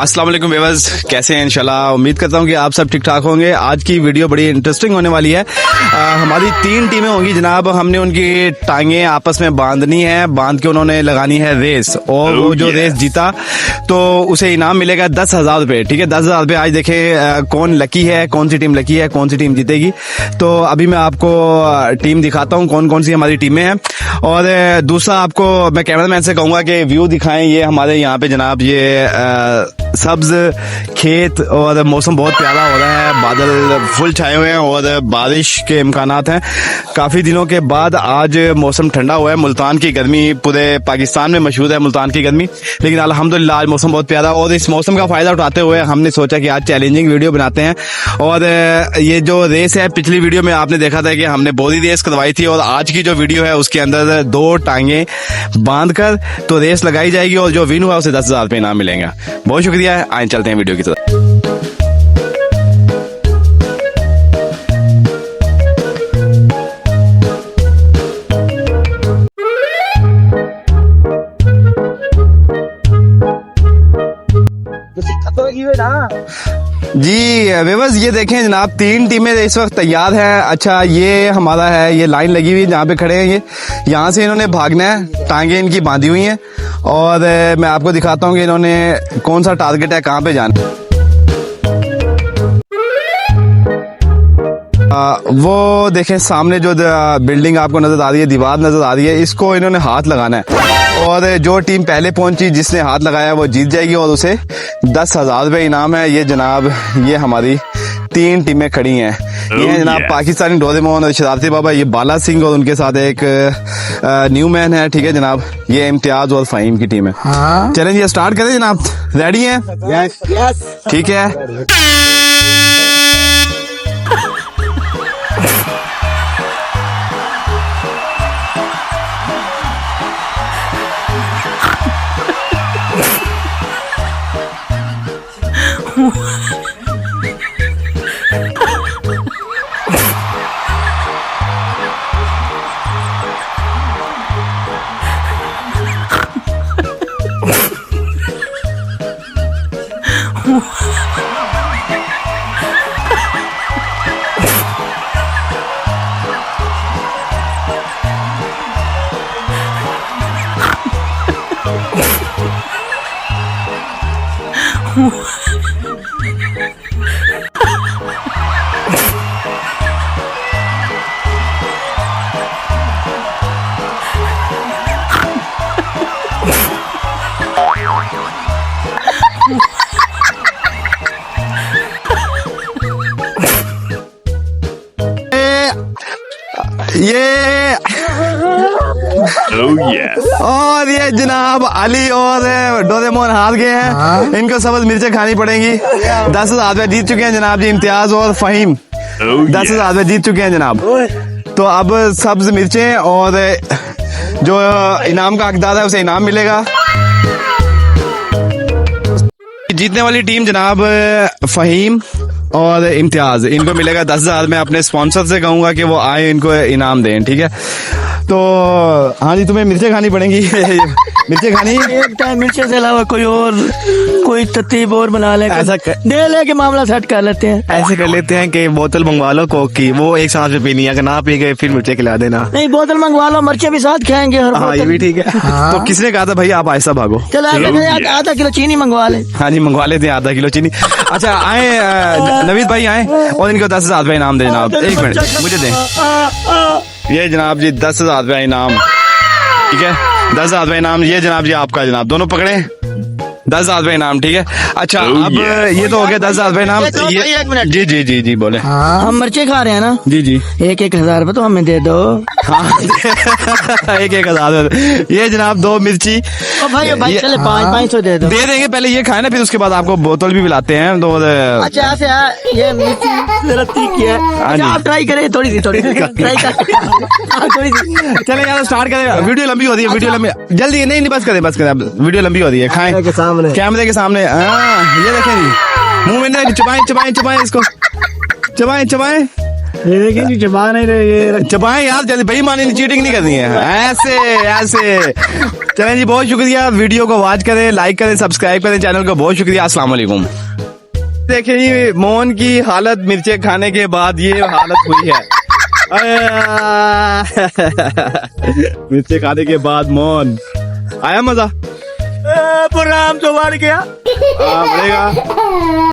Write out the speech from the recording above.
अस्सलाम वालेकुम व्यूअर्स, कैसे हैं? इंशाल्लाह उम्मीद करता हूं कि आप सब ठीक ठाक होंगे। आज की वीडियो बड़ी इंटरेस्टिंग होने वाली है। हमारी 3 टीमें होंगी जनाब। हमने उनकी टांगें आपस में बांधनी है, बांध के उन्होंने लगानी है रेस, और वो जो रेस जीता तो उसे इनाम मिलेगा 10,000 रुपये। ठीक है, 10,000 रुपये। आज देखें कौन लकी है, कौन सी टीम लकी है, कौन सी टीम जीतेगी। तो अभी मैं आपको टीम दिखाता हूँ कौन कौन सी हमारी टीमें हैं। और दूसरा आपको मैं कैमरामैन से कहूंगा कि व्यू दिखाएं। ये हमारे यहाँ पे जनाब ये सब्ज खेत और मौसम बहुत प्यारा हो रहा है। बादल फुल छाए हुए हैं और बारिश के इम्कानात हैं। काफी दिनों के बाद आज मौसम ठंडा हुआ है। मुल्तान की गर्मी पूरे पाकिस्तान में मशहूर है, मुल्तान की गर्मी, लेकिन अल्हम्दुलिल्लाह आज मौसम बहुत प्यारा। और इस मौसम का फायदा उठाते हुए हमने सोचा कि आज चैलेंजिंग वीडियो बनाते हैं। और ये जो रेस है, पिछली वीडियो में आपने देखा था कि हमने बोरी रेस करवाई थी, और आज की जो वीडियो है उसके अंदर 2 टांगे बांध कर तो रेस लगाई जाएगी, और जो विन हुआ उसे 10,000 रुपये इनाम मिलेगा। बहुत शुक्रिया। आए चलते हैं वीडियो की तरफ। जी व्यूअर्स, ये देखें जनाब 3 टीमें इस वक्त तैयार हैं। अच्छा, ये हमारा है, ये लाइन लगी हुई है जहाँ पे खड़े हैं। ये यहाँ से इन्होंने भागना है, टांगे इनकी बांधी हुई हैं, और मैं आपको दिखाता हूँ कि इन्होंने कौन सा टारगेट है, कहाँ पे जाना है। वो देखें सामने जो बिल्डिंग आपको नजर आ रही है, दीवार नजर आ रही है, इसको इन्होंने हाथ लगाना है, और जो टीम पहले पहुंची जिसने हाथ लगाया वो जीत जाएगी, और उसे 10,000 रुपये इनाम है। ये जनाब ये हमारी 3 टीमें खड़ी हैं। ये है जनाब पाकिस्तानी डोरेमोन और शरारती बाबा, ये बाला सिंह, और उनके साथ एक न्यू मैन है। ठीक है जनाब, ये इम्तियाज और फ़हीम की टीम है। चलें ये स्टार्ट करें जनाब, रेडी हैं? यस। ठीक है। ये और ये जनाब अली और डोरेमोन हार गए हैं। इनको सबज मिर्चें खानी पड़ेंगी। 10,000 रुपये जीत चुके हैं जनाब जी इम्तियाज और फ़हीम। 10,000 रुपये जीत चुके हैं जनाब। तो अब सब्ज मिर्चें और जो इनाम का हकदार है उसे इनाम मिलेगा। जीतने वाली टीम जनाब फ़हीम और इम्तियाज, इनको मिलेगा 10,000। मैं अपने स्पॉन्सर से कहूंगा कि वो आए, इनको इनाम दें। ठीक है, तो हाँ जी, तुम्हें मिर्चें खानी पड़ेंगी। मिर्चें खानी, एक टाइम मिर्चें से अलावा कोई तरतीब और बना ले, ऐसा दे लेके मामला सेट कर लेते हैं। ऐसे कर लेते हैं कि बोतल मंगवा लो कोक की, वो एक साथ में पीनी है, अगर ना पी गए फिर मिर्चें खिला देना। नहीं, बोतल मंगवा लो, मिर्चें भी साथ खाएंगे। हाँ ये भी ठीक है। हाँ। तो किसने कहा था भाई आप ऐसा भागो? चलो आधा किलो चीनी मंगवा ले। हाँ जी, मंगवा लेते हैं आधा किलो चीनी। अच्छा आए नवीद भाई आए, और इनको 10,000 रुपये इनाम दे जनाब। 1 मिनट मुझे दें। ये जनाब जी 10,000 रुपये इनाम। ठीक है, 10,000 रुपये इनाम। ये जनाब जी आपका जनाब, दोनों पकड़े 10,000 रुपये इनाम। ठीक है, अच्छा अब ये तो हो गया 10,000 रुपये इनाम। जी जी जी जी बोले। हम मिर्चे खा रहे हैं ना जी जी, 1,000 रुपये तो हमें दे दो। हाँ 1,000। ये जनाब 2 मिर्ची भाई चले 500 दे दो। दे देंगे, पहले ये खाए ना, फिर उसके बाद आपको बोतल भी पिलाते हैं। तो अच्छा ऐसे ये मिर्ची जरा तीखी है। अच्छा आप ट्राई करें, थोड़ी सी ट्राई कर। थोड़ी सी चले यार स्टार्ट करें। वीडियो लंबी हो रही है, वीडियो लंबी जल्दी नहीं बस करें वीडियो लंबी हो रही है। खाएं कैमरे के सामने। हाँ ये देखें जी, मुंह में चबाएं इसको, चबाएं ये देखिए जी चबा नहीं रहे ये चबाएं यार, जल्दी बेईमानी चीटिंग नहीं करनी है, ऐसे ऐसे। चलें जी, बहुत शुक्रिया, वीडियो को वॉच करें, लाइक करें, सब्सक्राइब करें चैनल को, बहुत शुक्रिया, अस्सलाम वालेकुम। देखिए जी मोहन की हालत मिर्चें खाने के बाद ये हालत हुई है। मिर्चें खाने के बाद मोहन आया मजा, प्रोग्राम तो बढ़ गया बढ़ेगा।